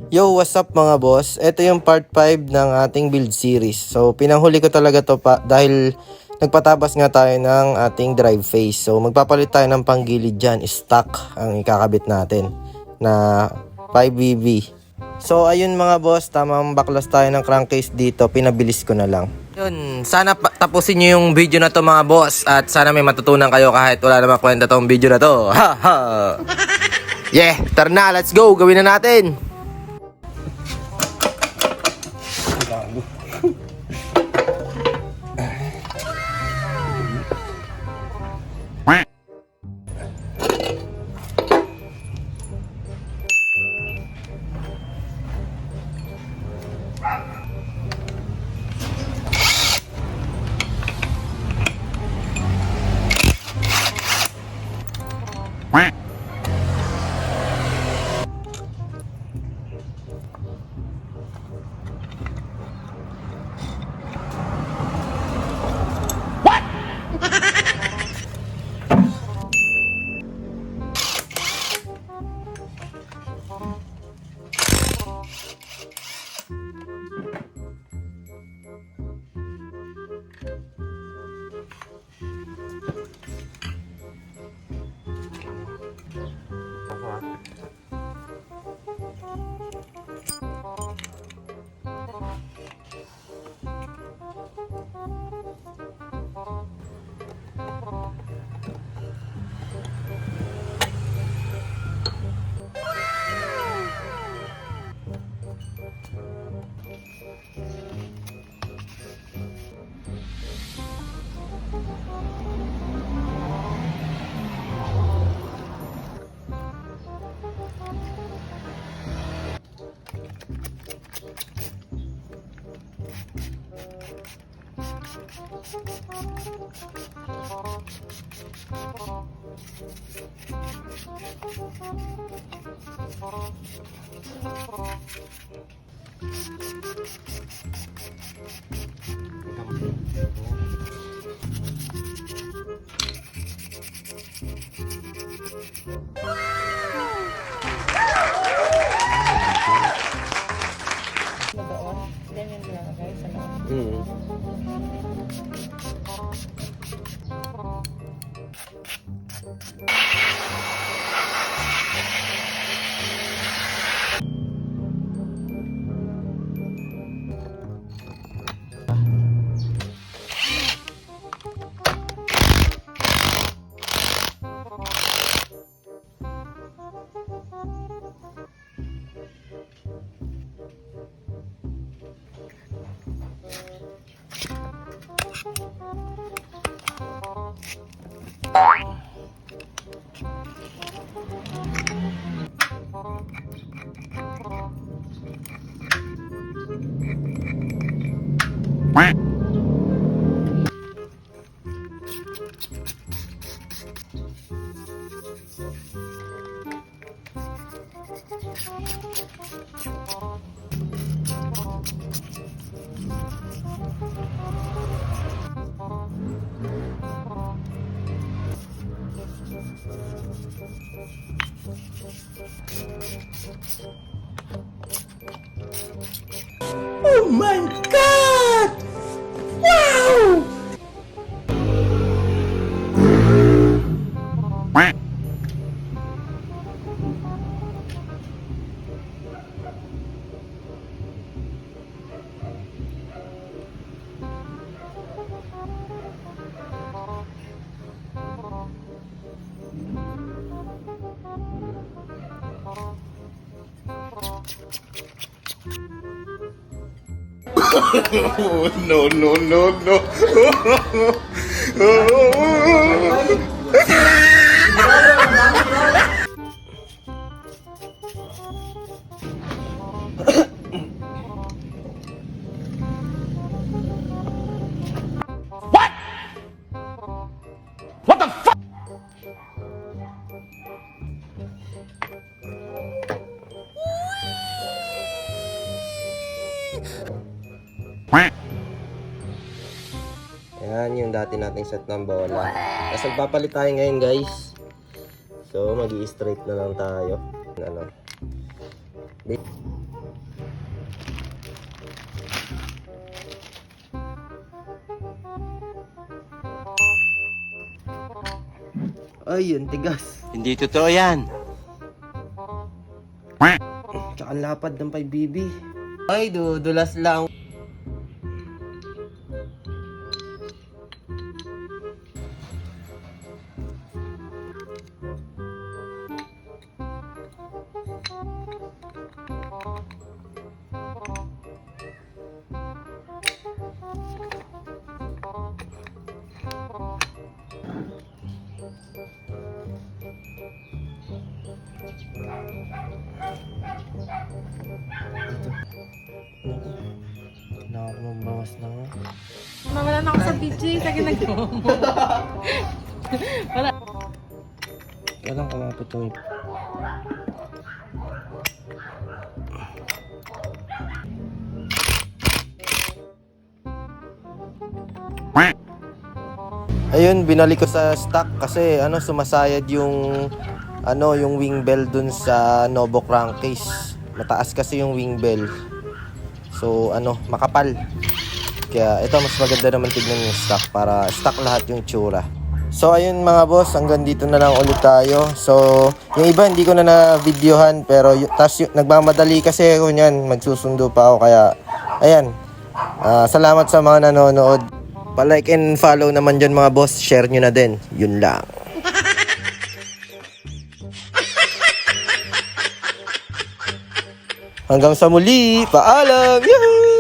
Yo, what's up mga boss? Ito yung part 5 ng ating build series. So, pinanghuli ko talaga to dahil nagpatabas nga tayo ng ating drive face. So, magpapalit tayo ng panggilid dyan. Stock ang ikakabit natin na 5VV. So, ayun mga boss, tamang baklas tayo ng crankcase dito. Pinabilis ko na lang. Yun, sana tapusin nyo yung video na to mga boss. At sana may matutunan kayo kahit wala namang kwenta tong video na to. Ha ha! Yeah, tara na, let's go! Gawin na natin! Ganyan nilalagay sa loob. Oh my God! Wow! No, no, no, no. Yan yung dati nating set ng bola. Tapos magpapalit tayo ngayon guys. So mag-i-straight na lang tayo. Ano? Ay, ang tigas. Hindi totoo yan. Tsaka ang lapad ng 5BB. Ay, dudulas lang. Nakakamabawas na nga. Mawala na ako sa video. Sa ginagawa mo. Walang kumapit yung Ayun, binalik ko sa stock kasi sumasayad yung yung wing bell dun sa Novo crankcase. Mataas kasi yung wing bell. So makapal. Kaya ito mas maganda naman tignan yung stock para stock lahat yung tsura. So ayun mga boss, hanggang dito na lang ulit tayo. So yung iba hindi ko na videohan pero nagmamadali kasi ako niyan, magsusundo pa ako kaya ayan. Salamat sa mga nanonood. Pa-like and follow naman dyan mga boss. Share nyo na din. Yun lang. Hanggang sa muli. Paalam. Yahoo!